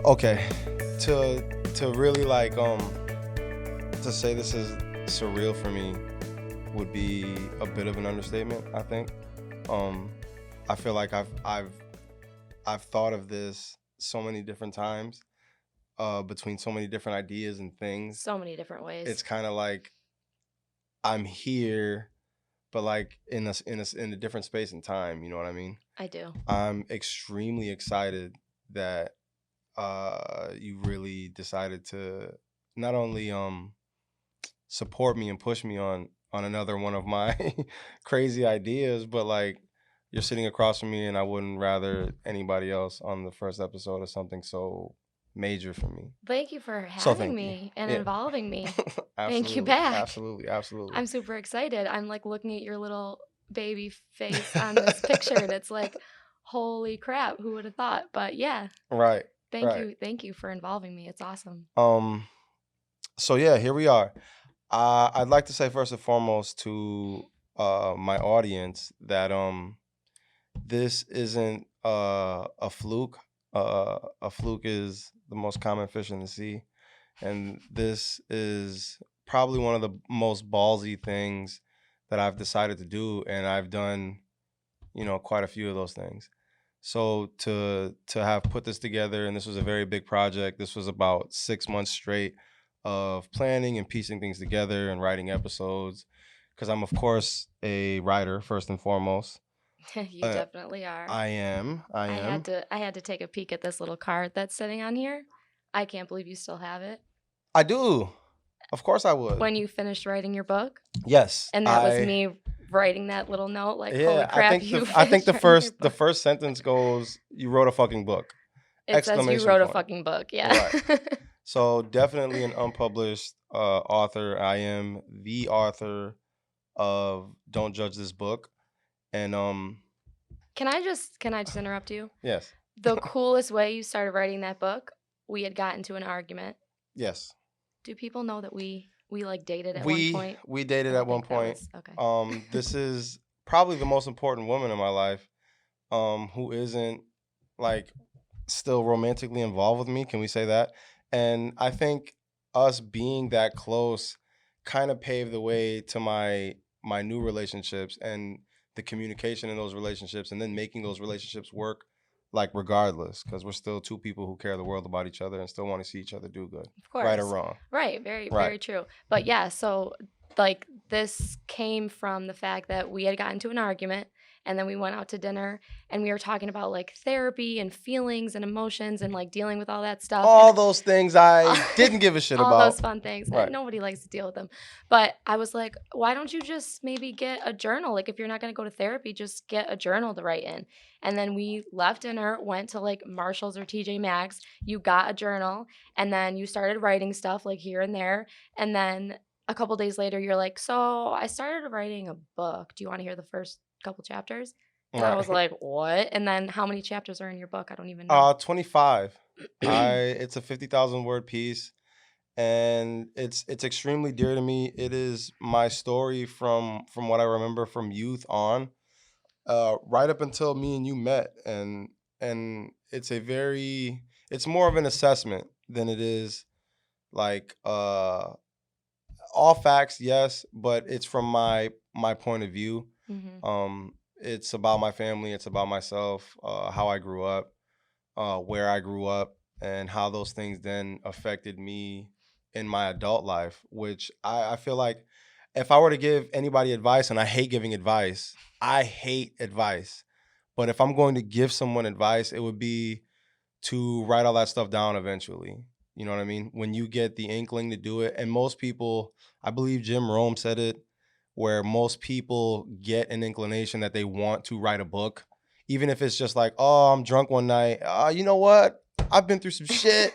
Okay, to really to say this is surreal for me would be a bit of an understatement, I think. Um I feel like I've thought of this so many different times, between so many different ideas and things. So many different ways. It's kind of like I'm here, but like in a different space and time. You know what I mean? I do. I'm extremely excited that you really decided to not only support me and push me on another one of my crazy ideas, but like you're sitting across from me, and I wouldn't rather anybody else on the first episode of something so major for me. Thank you for So having thank you. me and Yeah. involving me. Thank you Absolutely, back. absolutely, absolutely. I'm super excited. I'm like looking at your little baby face on this picture and it's like, holy crap, who would have thought? But yeah, Right, thank right. you. Thank you for involving me. It's awesome. Um. So yeah, here we are. I'd like to say first and foremost to my audience that this isn't a fluke. A fluke is the most common fish in the sea, and this is probably one of the most ballsy things that I've decided to do, and I've done, quite a few of those things. So to have put this together, and this was a very big project. This was about 6 months straight of planning and piecing things together and writing episodes, because I'm of course a writer first and foremost. You Uh, definitely are. I am. I am. I had to take a peek at this little card that's sitting on here. I can't believe you still have it. I do. Of course I would. When you finished writing your book, Yes. and that was me writing that little note like, holy Yeah, I crap, think you I think finished the writing your first the book. first sentence goes, "You wrote a fucking book!" It says you Exclamation wrote a point. fucking book. Yeah. Right. So definitely an unpublished author. I am the author of Don't Judge This Book. And Can I just interrupt you? yes. The coolest way you started writing that book, we had got into an argument. Yes. Do people know that we like dated at one We point? we I dated at don't one think that point. was okay. This is probably the most important woman in my life, who isn't like still romantically involved with me. Can we say that? And I think us being that close kind of paved the way to my new relationships and the communication in those relationships, and then making those relationships work, like regardless, because we're still two people who care the world about each other and still want to see each other do good, Of right or course. wrong. Right, very Right. very true. But yeah, so like this came from the fact that we had gotten into an argument and then we went out to dinner and we were talking about like therapy and feelings and emotions and like dealing with all that stuff All and those things I didn't give a shit all those about. fun things. Right. Nobody likes to deal with them. But I was like, why don't you just maybe get a journal? Like, if you're not going to go to therapy, just get a journal to write in. And then we left dinner, went to like Marshall's or TJ Maxx. You got a journal, and then you started writing stuff like here and there. And then a couple days later, you're like, so I started writing a book. Do you want to hear the first couple chapters? And I was Right. like, what? And then how many chapters are in your book? I don't even know. 25. It's a 50,000 word piece, and it's extremely dear to me. It is my story from what I remember from youth on, right up until me and you met, and it's more of an assessment than it is like all facts, yes, but it's from my point of view. Hmm. It's about my family, it's about myself, how I grew up, where I grew up, and how those things then affected me in my adult life. Which I feel like if I were to give anybody advice, and I hate advice, but if I'm going to give someone advice, it would be to write all that stuff down eventually. You know what I mean? When you get the inkling to do it, and most people, I believe Jim Rome said it, where most people get an inclination that they want to write a book, even if it's just like, oh, I'm drunk one night. You know what? I've been through some shit.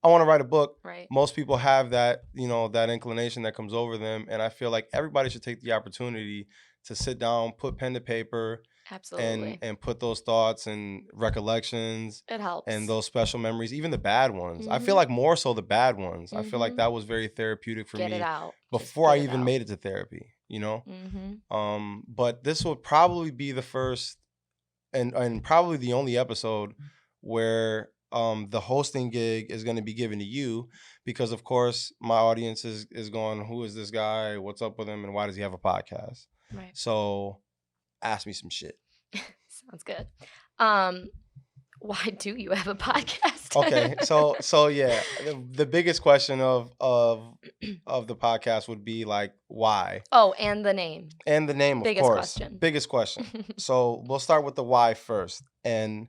I want to write a book. Right. Most people have that, that inclination that comes over them. And I feel like everybody should take the opportunity to sit down, put pen to paper, and Absolutely. and put those thoughts and recollections It and helps. those special memories, even the bad ones. I feel Hmm. like more so the bad ones. I feel like Hmm. that was very therapeutic for Get it me out. Just before get I it even out. made it to therapy. Hmm. But this will probably be the first and probably the only episode where the hosting gig is going to be given to you because, of course, my audience is going, who is this guy? What's up with him? And why does he have a podcast? Right. So ask me some shit. Sounds good. Um, why do you have a podcast? Okay, so yeah, the biggest question of the podcast would be like why, Oh, and the name. and the name, of Biggest course. question. Biggest question. So we'll start with the why first, and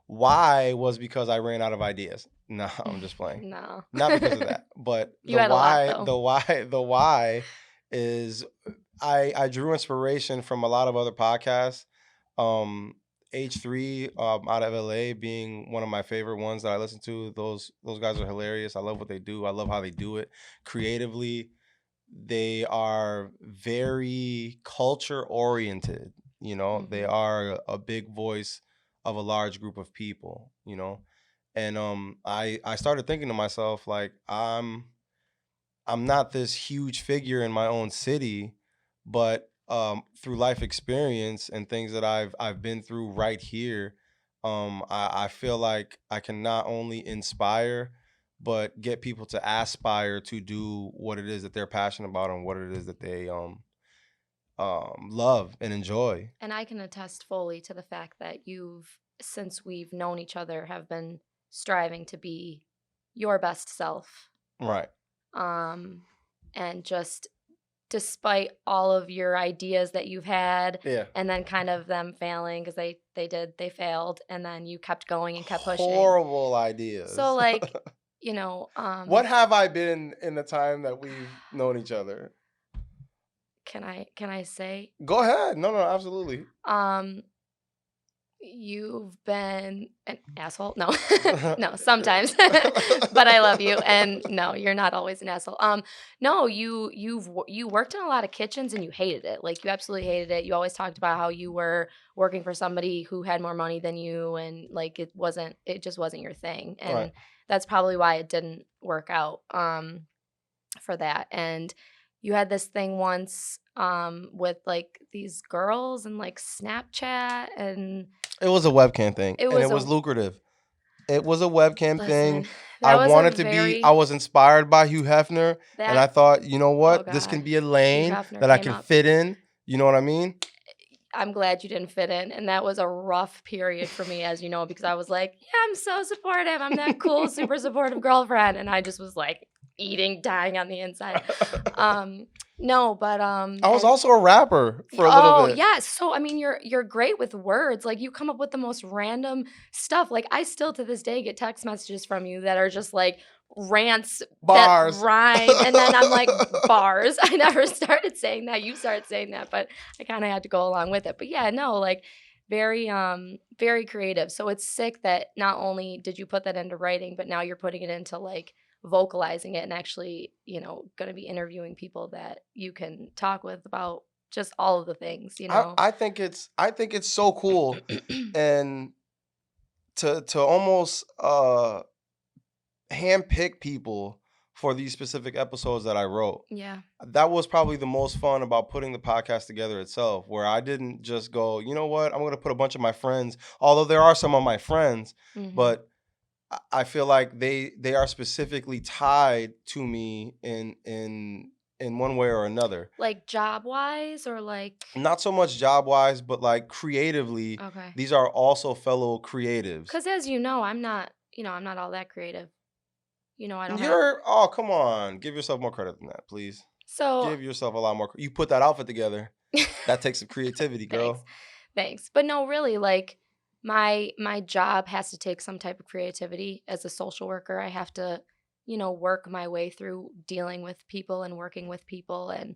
why was because I ran out of ideas. No, I'm just playing. No. Not because of that, but You had a lot though. the why is I drew inspiration from a lot of other podcasts. Um, H3 out of LA being one of my favorite ones that I listen to. Those guys are hilarious. I love what they do. I love how they do it creatively. They are very culture oriented. You know, they Mhm. are a big voice of a large group of people. You know, and I started thinking to myself like I'm not this huge figure in my own city, but through life experience and things that I've been through right here, I feel like I can not only inspire, but get people to aspire to do what it is that they're passionate about and what it is that they love and enjoy. And I can attest fully to the fact that you've, since we've known each other, have been striving to be your best self. Right. Um, and just despite all of your ideas that you've had Yeah. and then kind of them failing because they failed and then you kept going and kept pushing. Horrible So ideas. like, What have I been in the time that we've known each other? can I say Go ahead. No, no, absolutely. um you've been an asshole? No. No, sometimes. But I love you, and no, you're not always an asshole. No, you worked in a lot of kitchens and you hated it. Like, you absolutely hated it. You always talked about how you were working for somebody who had more money than you, and, like, it just wasn't your thing, Right. and that's probably why it didn't work out, for that, and you had this thing once, with, like, these girls and, like, Snapchat, and It was a webcam thing, it and was it was a lucrative. It was a webcam thing. listen, that was a I very was inspired by Hugh Hefner, and I that thought, you know oh what? This can god, be a Hugh lane Hefner that I came can up. fit in. You know what I mean? I'm glad you didn't fit in, and that was a rough period for me, as you know, because I was like, "Yeah, I'm so supportive. I'm that cool, super supportive girlfriend," and I just was, like, eating, dying on the inside. Um, no, but, I was and also a rapper for a little oh, bit. yes. So, I mean, you're great with words. Like, you come up with the most random stuff. Like, I still to this day get text messages from you that are just like rants that Bars. rhyme, and then I'm like, bars. I never started saying that. You started saying that, but I kind of had to go along with it. But yeah, no, like very creative. So it's sick that not only did you put that into writing, but now you're putting it into like vocalizing it and actually, going to be interviewing people that you can talk with about just all of the things, you know? I think it's so cool, and to almost handpick people for these specific episodes that I wrote. Yeah. That was probably the most fun about putting the podcast together itself, where I didn't just go, you know what, I'm going to put a bunch of my friends, although there are some of my friends, Mhm. but I feel like they are specifically tied to me in one way or another. Like job-wise or like Not so much job wise, but like creatively, okay. these are also fellow creatives. 'Cause as you know, I'm not all that creative. I don't have Oh, come on, give yourself more credit than that, please. so Give yourself a lot more. You put that outfit together. That takes some creativity, thanks. girl. Thanks. But no, really, like my job has to take some type of creativity. As a social worker, I have to, work my way through dealing with people and working with people. And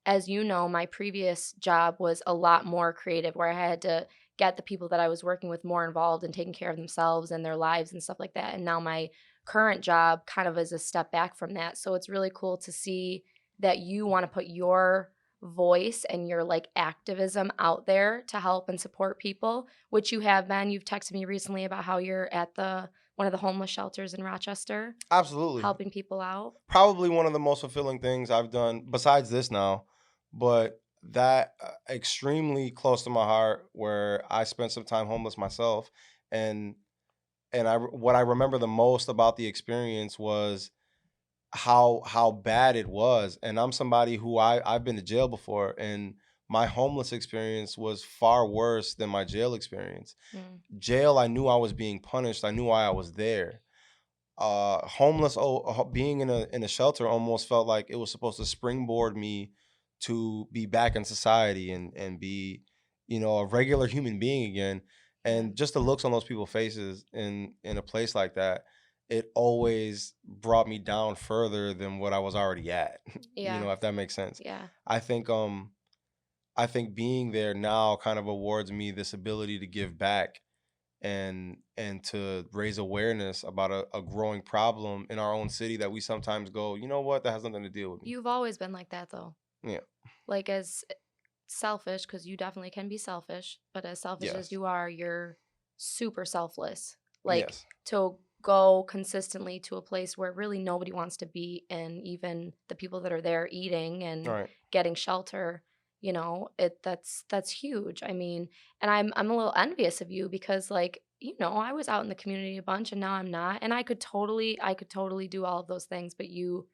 as you know, my previous job was a lot more creative where I had to get the people that I was working with more involved in taking care of themselves and their lives and stuff like that. And now my current job kind of is a step back from that. So it's really cool to see that you want to put your voice and your like activism out there to help and support people, which you have been. You've texted me recently about how you're at the one of the homeless shelters in Rochester Absolutely. helping people out. Probably one of the most fulfilling things I've done besides this now, but that extremely close to my heart where I spent some time homeless myself, and and what I remember the most about the experience was how bad it was. And I'm somebody who I've been to jail before, and my homeless experience was far worse than my jail experience. Mm. Jail, I knew I was being punished. I knew why I was there. Homeless, being in a shelter almost felt like it was supposed to springboard me to be back in society and be, a regular human being again. Yeah. And just the looks on those people's faces in a place like that, it always brought me down further than what I was already at. Yeah. If that makes sense. Yeah. I think I think being there now kind of awards me this ability to give back and to raise awareness about a growing problem in our own city that we sometimes go, you know what, that has nothing to deal with me. You've always been like that though. Yeah. Like as selfish, because you definitely can be selfish, but as selfish as Yes. you are, you're super selfless. Like Yes. to go consistently to a place where really nobody wants to be, and even the people that are there eating All and right. getting shelter, that's huge. I mean, and I'm a little envious of you because like, I was out in the community a bunch and now I'm not. And I could totally do all of those things, but you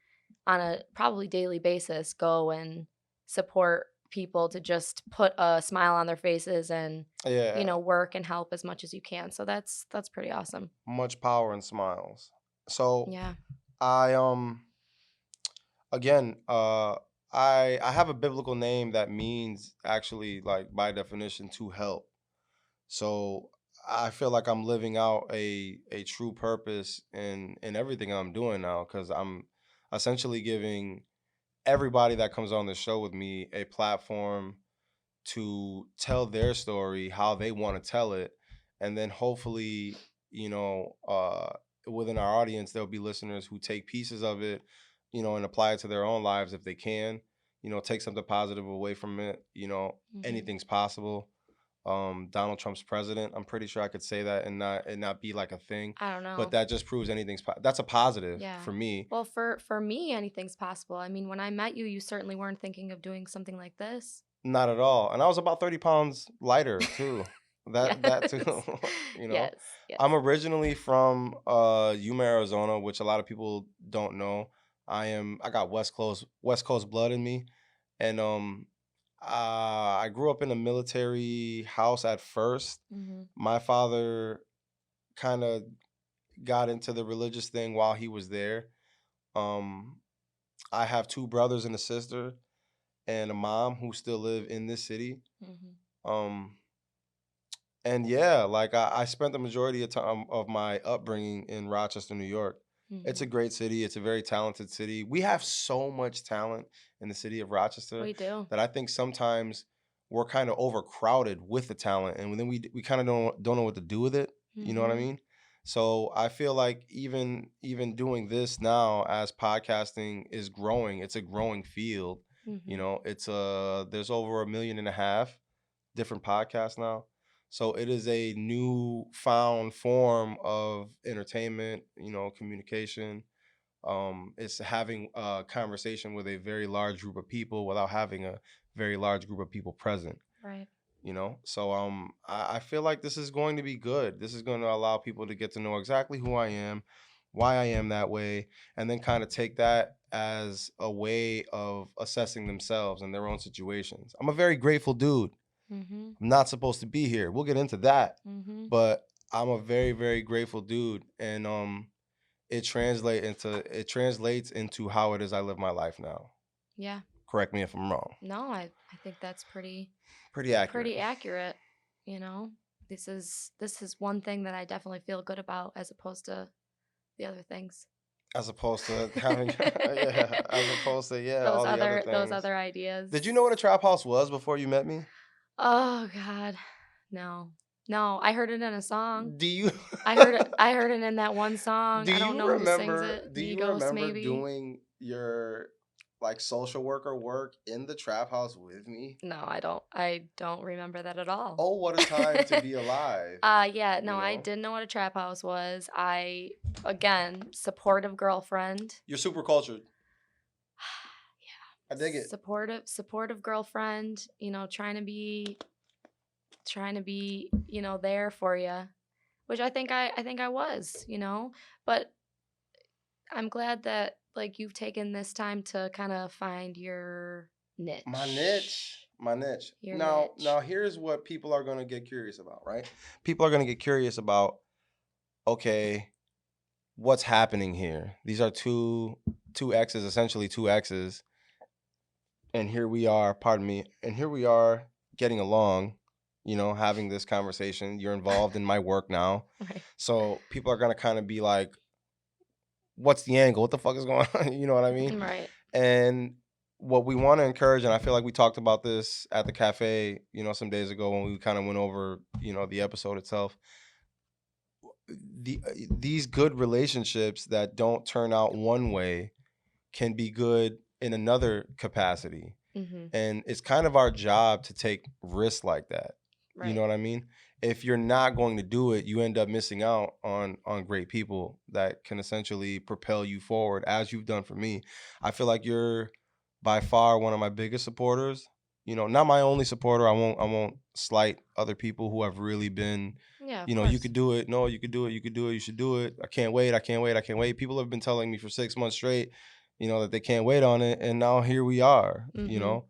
on a probably daily basis go and support people to just put a smile on their faces and Yeah. work and help as much as you can. So that's pretty awesome. Much power and smiles. So Yeah. I again I have a biblical name that means actually, like, by definition, to help. So I feel like I'm living out a true purpose in everything I'm doing now, because I'm essentially giving everybody that comes on the show with me a platform to tell their story how they want to tell it. And then hopefully, you know uh within our audience, there'll be listeners who take pieces of it, and apply it to their own lives if they can, take something positive away from it. Hmm. Anything's possible. Donald Trump's president, I'm pretty sure I could say that and not be like a thing, I don't but know. that just proves that's a positive Yeah. for me. Well, for me, anything's possible. I mean, when I met you, you certainly weren't thinking of doing something like this. Not at all. And I was about 30 pounds lighter too. That too. Yes. you know. Yes. I'm Yes. originally from Yuma, Arizona, which a lot of people don't know. I got West Coast blood in me. And I grew up in a military house at first. Hmm. My father kind of got into the religious thing while he was there. Um I have two brothers and a sister and a mom who still live in this city. Hmm. Um And yeah, like I spent the majority of time of my upbringing in Rochester, New York. It's a Hmm. great city. It's a very talented city. We have so much talent in the city of Rochester We do. that I think sometimes we're kind of overcrowded with the talent, and then we kind of don't know what to do with it. You know what I Hmm. mean? So I feel like even doing this now, as podcasting is growing, it's a growing field. Hmm. It's there's over 1.5 million different podcasts now. So it is a new found form of entertainment, communication. It's having a conversation with a very large group of people without having a very large group of people present. Right. So I feel like this is going to be good. This is going to allow people to get to know exactly who I am, why I am that way, and then kind of take that as a way of assessing themselves and their own situations. I'm a very grateful dude. Hmm. I'm not supposed to be here. We'll get into that. Hmm. But I'm a very, very grateful dude. And it translates into how it is I live my life now. Yeah. Correct me if I'm wrong. No, I think that's Pretty accurate. pretty accurate. You know, this is one thing that I definitely feel good about as opposed to the other things. As opposed to having yeah, as opposed to, yeah, those all the other other those things. other ideas. Did you know what a trap house was before you met me? Oh God, no, no. I heard it in a song. Do you I heard it. I heard it in that one song. do I don't you know who sings remember it. do you Migos, remember maybe. doing your, like, social worker work in the trap house with me? No, I don't. I don't remember that at all. Oh, what a time to be alive, Yeah, you no, I know? didn't know what a trap house was. Again, supportive girlfriend. You're super cultured. I dig it. Supportive girlfriend, trying to be, there for you. which I think I was, but I'm glad that like you've taken this time to kind of find your My niche. niche. My niche. Your Now niche. here's what people are gonna get curious about, right? People are gonna get curious about, okay, what's happening here? These are two exes, essentially two exes, and here we are, pardon me, and here we are getting along, having this conversation. You're involved in my work now. Right. So people are gonna kind of be like, what's the angle? What the fuck is going on? You know what I mean? Right. And what we want to encourage, and I feel like we talked about this at the cafe, some days ago when we kind of went over, the episode itself. These good relationships that don't turn out one way can be good in another capacity. Mhm. And it's kind of our job to take risks like that. You know Right. what I mean? If you're not going to do it, you end up missing out on great people that can essentially propel you forward, as you've done for me. I feel like you're by far one of my biggest supporters. Not my only supporter. I won't slight other people who have really been, Yeah, of you course. could do it. No, you could do it. You could do it. You should do it. I can't wait. I can't wait. I can't wait. People have been telling me for 6 months straight, that they can't wait on it, and now here we are. Mhm.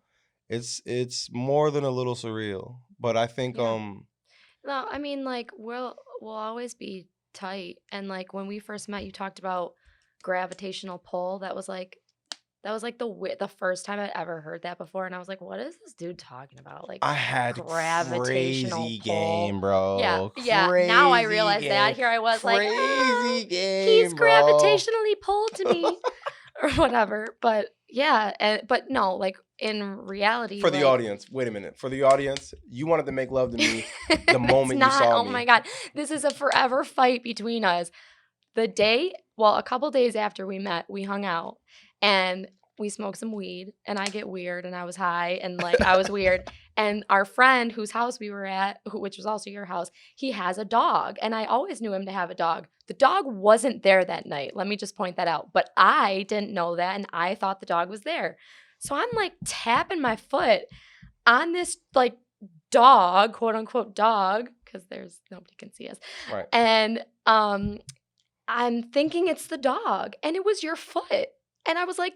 It's more than a little surreal, but I think Yeah. No, I mean, like we'll always be tight. And like when we first met, you talked about gravitational pull. That was like the first time I'd ever heard that before, and I was like, "What is this dude talking about?" Like I had gravitational crazy pull. game, Yeah, bro. yeah. Now I Crazy realize that. game. Here I was like, Crazy he's game, bro. gravitationally pulled to me, or whatever. But yeah, but no, like in reality, For the like audience, wait a minute. For the audience, you wanted to make love to me the it's moment you not. saw Oh my me. god, this is a forever fight between us. A couple days after we met, we hung out and we smoked some weed and I get weird and I was high and like I was weird. And our friend whose house we were at, which was also your house, he has a dog. And I always knew him to have a dog. The dog wasn't there that night. Let me just point that out. But I didn't know that and I thought the dog was there. So I'm like tapping my foot on this like dog, quote unquote dog, because there's nobody can see us. Right. And I'm thinking it's the dog, and it was your foot. And I was like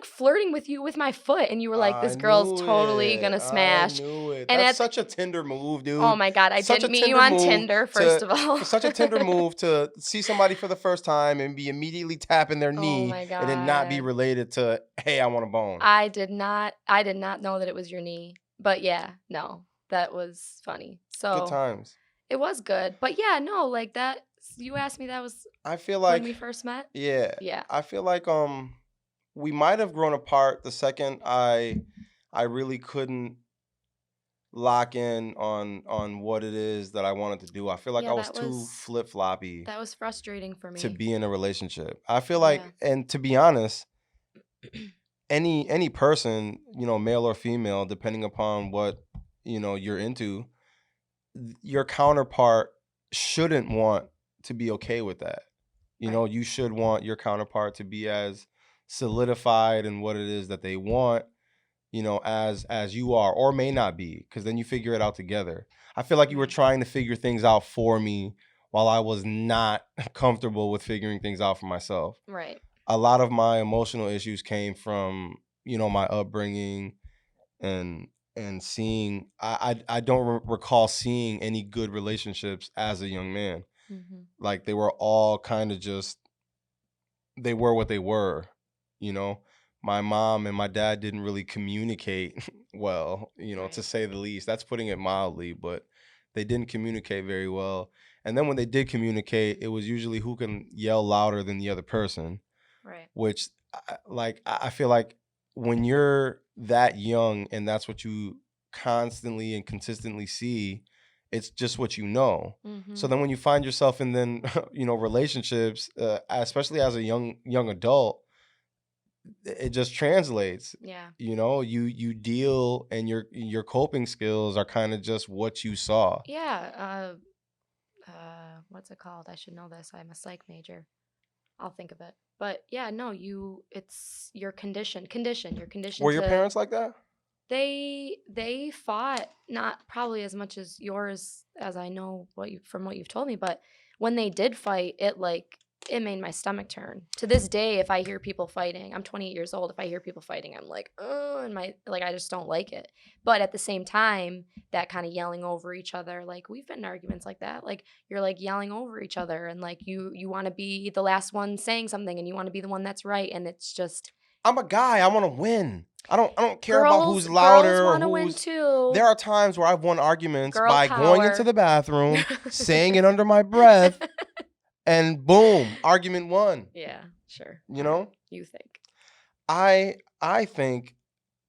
flirting with you with my foot, and you were like, I "This girl's knew totally it. gonna I smash." knew it. And That's at such a Tinder move, oh dude. my god, I Such a didn't meet you Tinder on move Tinder, first to of all. such a Tinder move to see somebody for the first time and be immediately tapping their Oh knee my and then not be god. related to, hey, I want a bone. I did not know that it was your knee. But yeah, no, that was funny. Good So times. it was good. But yeah, no, like that. You asked me that was I feel when like, we first met. yeah, Yeah. I feel like we might have grown apart the second I really couldn't lock in on what it is that I wanted to do. I feel like I Yeah, was that too was flip floppy that was frustrating for to me. be in a relationship. I feel Yeah. like, and to be honest, any person, male or female, depending upon what you're into, your counterpart shouldn't want to be okay with that. Right. You should want your counterpart to be as solidified in what it is that they want, as you are, or may not be, because then you figure it out together. I feel like you were Yeah. trying to figure things out for me while I was not comfortable with figuring things out for myself. Right. A lot of my emotional issues came from, my upbringing, and seeing, I don't recall seeing any good relationships as a young man. Mhm. Like, they were all kind of just, they were what they were, you know. My mom and my dad didn't really communicate well, to Right. say the least. That's putting it mildly, but they didn't communicate very well. And then when they did communicate, it was usually who can yell louder than the other person, Right. which, I feel like when you're that young and that's what you constantly and consistently see, it's just what you know. So Mhm. then when you find yourself in then relationships, especially as a young adult, it just translates. Yeah. You deal, and your coping skills are kind of just what you saw. Yeah. What's it called? I should know this. I'm a psych major. I'll think of it. But yeah, no, it's your condition. You're conditioned Were your to parents like that? They fought, not probably as much as yours, as I know from what you've told me, but when they did fight, it made my stomach turn. To this day, if I hear people fighting, I'm 28 years old. If I hear people fighting, I'm like, oh, and I just don't like it. But at the same time, that kind of yelling over each other, like we've been in arguments like that. Like you're like yelling over each other, and like you want to be the last one saying something, and you want to be the one that's right, and it's just I'm a guy. I want to win. I don't care about girls who's girls louder or want to win who's. too. There are times where I've won arguments Girl by going into power. the bathroom, saying it under my breath, and boom, argument won. Yeah, sure. You All right. know, You think. I think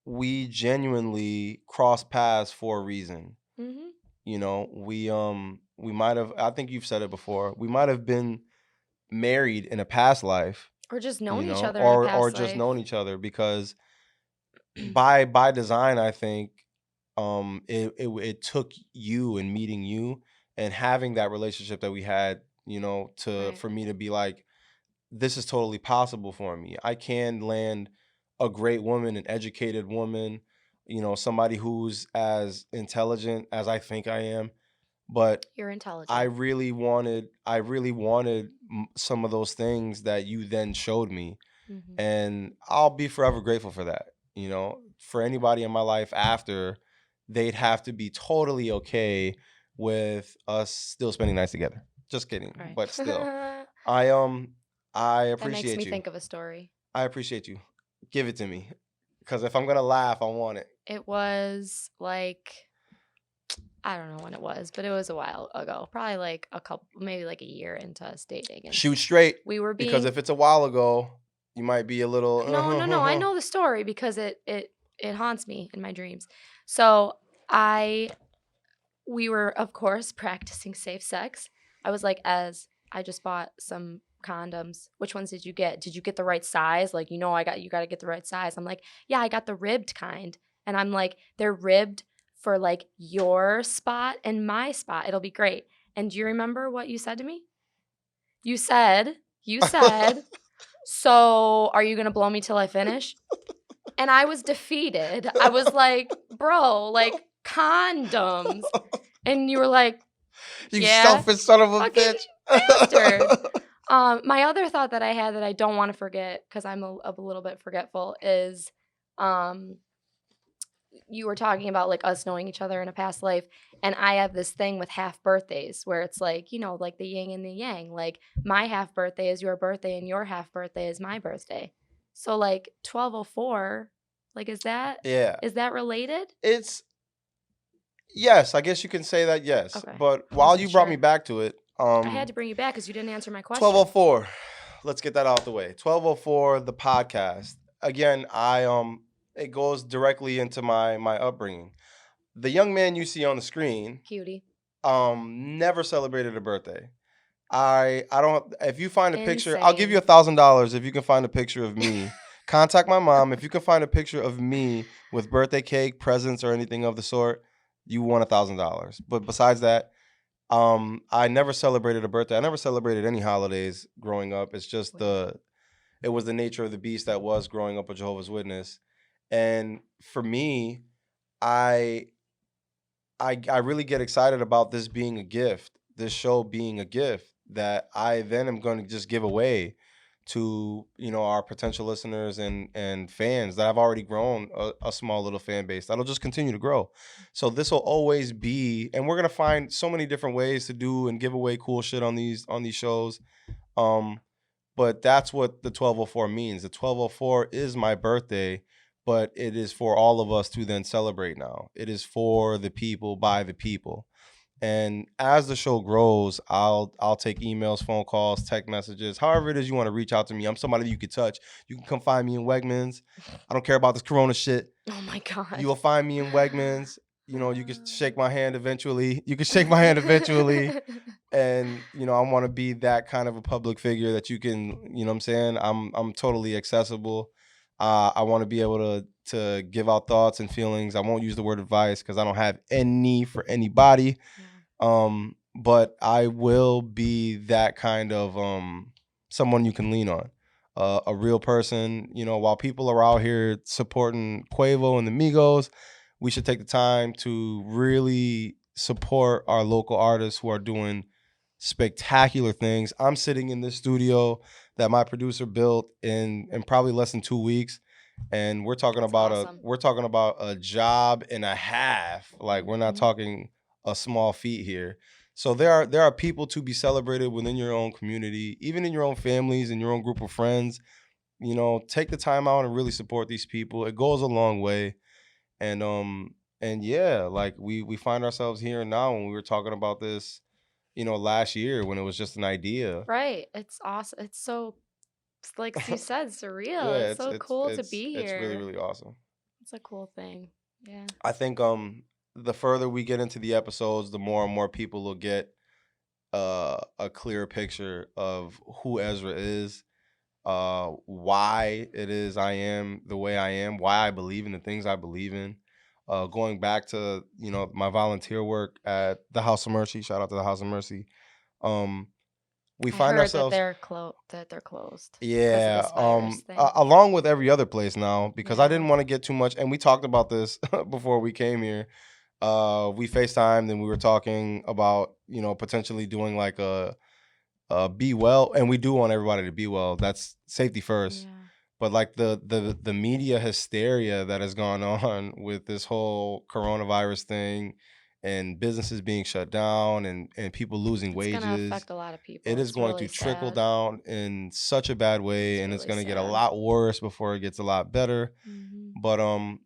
we genuinely cross paths for a reason. Mhm. You know, we might have. I think you've said it before. We might have been married in a past life. Or just You known each know, other in a or past just life. known each other because by design, I think it took you and meeting you and having that relationship that we had, you know, to Right. for me to be like, this is totally possible for me. I can land a great woman, an educated woman, you know, somebody who's as intelligent as I think I am. But You're intelligent. I really wanted some of those things that you then showed me, Mhm. and I'll be forever grateful for that. You know, for anybody in my life after, they'd have to be totally okay with us still spending nights together. Just kidding, Right. but still, That I makes me appreciate you. think of a story. I appreciate you. Give it to me, because if I'm gonna laugh, I want it. It was like I don't know when it was, but it was a while ago. Probably like a couple, maybe like a year into us dating, and Shoot straight, we were because being if it's a while ago, you might be a little. no, no, no. I know the story because it haunts me in my dreams. So I we were of course practicing safe sex. I was like, as I just bought some condoms. Which ones did you get? Did you get the right size? Like, you got to get the right size. I'm like, yeah, I got the ribbed kind. And I'm like, they're ribbed for like your spot and my spot. It'll be great. And do you remember what you said to me? You said, so are you going to blow me till I finish? And I was defeated. I was like, bro, like condoms. And you were like, You yeah, selfish son of a fucking bitch. bastard. My other thought that I had that I don't want to forget because I'm a little bit forgetful is, um, you were talking about like us knowing each other in a past life, and I have this thing with half birthdays where it's like like the yin and the yang. Like my half birthday is your birthday, and your half birthday is my birthday. So like 1204, like Yeah. is that related? It's yes, I guess you can say that, yes. Okay, But I while wasn't you brought me sure. back to it, I had to bring you back because you didn't answer my question. 1204. Let's get that out the way. 1204, the podcast. Again, it goes directly into my upbringing. The young man you see on the screen, Cutie. never celebrated a birthday. I don't. If you find a picture, I'll give you Insane. $1,000 if you can find a picture of me. Contact my mom if you can find a picture of me with birthday cake, presents, or anything of the sort. You won $1,000. But besides that, I never celebrated a birthday. I never celebrated any holidays growing up. It's just Weird. it was the nature of the beast that was growing up a Jehovah's Witness. And for me, I I really get excited about this being a gift, this show being a gift that I then am going to just give away to our potential listeners and fans that I've already grown a small little fan base that'll just continue to grow. So this will always be, and we're gonna find so many different ways to do and give away cool shit on these shows. Um, but that's what the 1204 means. The 1204 is my birthday, but it is for all of us to then celebrate now. It is for the people by the people. And as the show grows, I'll take emails, phone calls, text messages, however it is you want to reach out to me. I'm somebody you could touch. You can come find me in Wegmans. I don't care about this Corona shit. Oh my You god. will find me in Wegmans. You can shake my hand eventually. You can shake my hand eventually. And I want to be that kind of a public figure that you can, what I'm saying, I'm totally accessible. I want to be able to give out thoughts and feelings. I won't use the word advice because I don't have any for anybody. Yeah. But I will be that kind of someone you can lean on. a real person. You know, while people are out here supporting Quavo and the Migos, we should take the time to really support our local artists who are doing spectacular things. I'm sitting in this studio that my producer built in probably less than 2 weeks, and That's awesome. we're talking about a job and a half. Like, we're not Mhm. talking a small feat here. So there are people to be celebrated within your own community, even in your own families and your own group of friends. You know, take the time out and really support these people. It goes a long way. And yeah, like we find ourselves here and now when we were talking about this, last year when it was just an idea. Right. It's awesome. It's so like you said, surreal. Yeah, It's so cool to be it's really here. really awesome. It's a cool thing. Yeah. I think the further we get into the episodes, the more and more people will get a clear picture of who Ezra is, why it is I am the way I am, why I believe in the things I believe in. Going back to my volunteer work at the House of Mercy, shout out to the House of Mercy. Um, we I find heard that ourselves, they're closed because of yeah, this virus thing. along with every other place now, because I Yeah. didn't want to get too much, and we talked about this before we came here. We FaceTimed and we were talking about potentially doing like a be well, and we do want everybody to be well. That's safety first. Yeah. But like the media hysteria that has gone on with this whole coronavirus thing, and businesses being shut down, and people losing It's gonna wages, affect a lot of it people. is It's going really to trickle sad. down in such a bad way, It's and it's really going to get a sad. lot worse before it gets a lot better. Mhm. But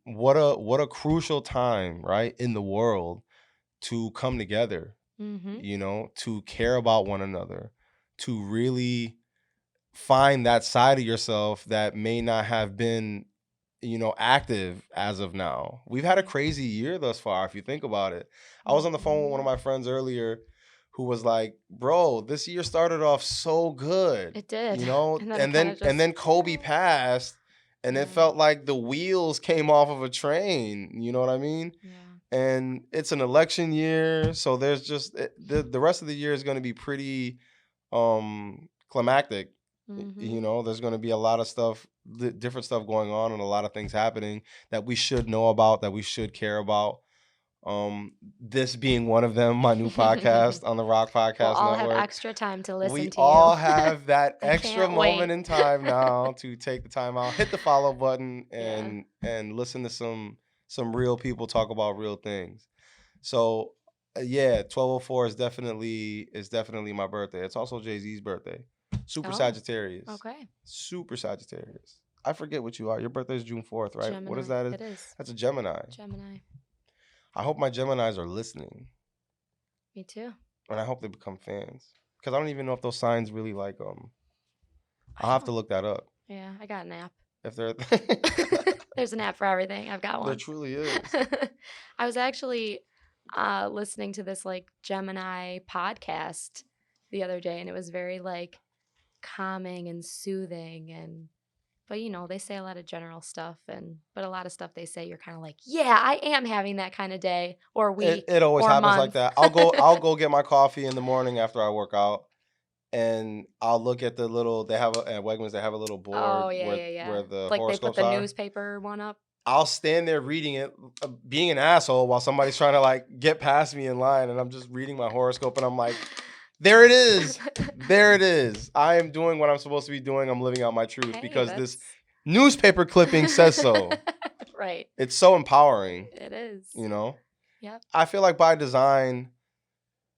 what a crucial time, right, in the world to come together, Mhm. to care about one another, to really find that side of yourself that may not have been, active as of now. We've had a Right. crazy year thus far, if you think about it. I was on the phone with one of Mhm. my friends earlier who was like, "Bro, this year started off so good." It did. And then it And kind of then just Kobe passed, and it yeah. felt like the wheels came off of a train, you know what I mean? Yeah. And it's an election year, so there's just the rest of the year is going to be pretty climactic. Mhm. There's going to be a lot of stuff, different stuff going on, and a lot of things happening that we should know about, that we should care about. This being one of them, my new podcast on the Rock We'll Podcast all have Network. extra time to We listen to you. all have that I extra can't moment wait. in time now to take the time out, hit the follow button, Yeah. and listen to some real people talk about real things. So yeah, 1204 is definitely my birthday. It's also Jay-Z's birthday. Super Oh, Sagittarius. okay. Super Sagittarius. I forget what you are. Your birthday is June 4th, right? What is Gemini. that? It is. That's a Gemini. Gemini. I hope my Geminis are listening, Me too. and I hope they become fans. Because I don't even know if those signs really like I I'll have to don't. look that up. Yeah, I got an app. If they're There's an app for everything. I've got there one. truly is. I was actually listening to this like Gemini podcast the other day, and it was very like calming and soothing. And but they say a lot of general stuff, and but a lot of stuff they say you're kind of like, yeah, I am having that kind of day or It week it always or happens like month. that. I'll go get my coffee in the morning after I work out, and I'll look at the little they have at Wegmans, they have a little board Oh yeah, where yeah, yeah. where the Like they put horoscopes the are. newspaper one up. I'll stand there reading it, being an asshole while somebody's trying to like get past me in line, and I'm just reading my horoscope, and I'm like, there it is. There it is. I am doing what I'm supposed to be doing. I'm living out my truth Hey, because this that's newspaper clipping says so. right. It's so empowering, It is. you know? Yep. I feel like by design,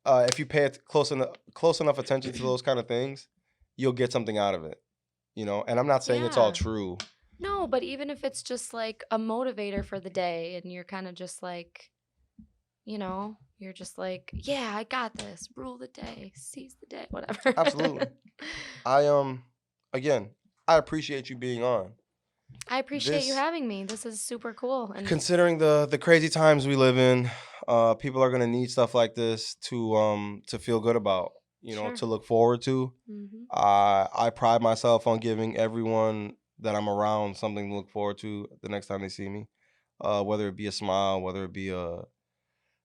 if you pay it close enough attention to those kind of things, you'll get something out of it, And I'm not saying it's all Yeah. true. No, but even if it's just like a motivator for the day and you're kind of just like, you're just like, yeah, I got this. Rule the day, seize the day, whatever. Absolutely. I again, I appreciate you being on. I appreciate you This having me. This is super cool. And Considering the crazy times we live in, people are gonna need stuff like this to feel good about, sure. to look forward to. Hmm. I pride myself on giving everyone that I'm around something to look forward to the next time they see me. Whether it be a smile, whether it be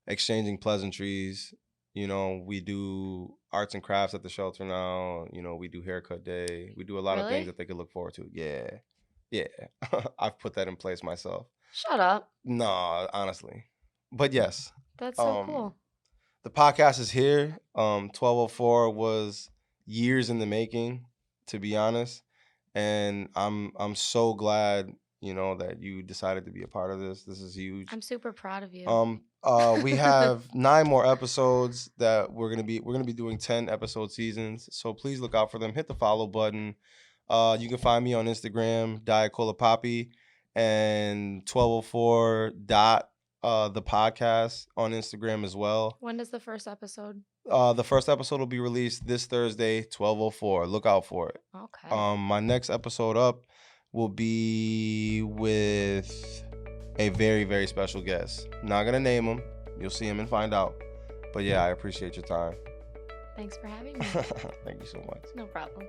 exchanging pleasantries. We do arts and crafts at the shelter now. You know, we do haircut day. We do a lot of things Really? that they could look forward to. Yeah. Yeah. I've put that in place myself. Shut up. No, honestly. But yes. That's so Um cool. the podcast is here. 1204 was years in the making, to be honest. And I'm so glad, you know, that you decided to be a part of this. This is huge. I'm super proud of you. We have 9 more episodes that we're gonna be doing 10 episode seasons. So please look out for them. Hit the follow button. You can find me on Instagram, Diet Cola Poppy, and 1204 dot the podcast on Instagram as well. When does the first episode? The first episode will be released this Thursday, 1204. Look out for it. Okay. My next episode up will be with a very, very special guest. Not gonna name him. You'll see him and find out. But yeah, I appreciate your time. Thanks for having me. Thank you so much. No problem.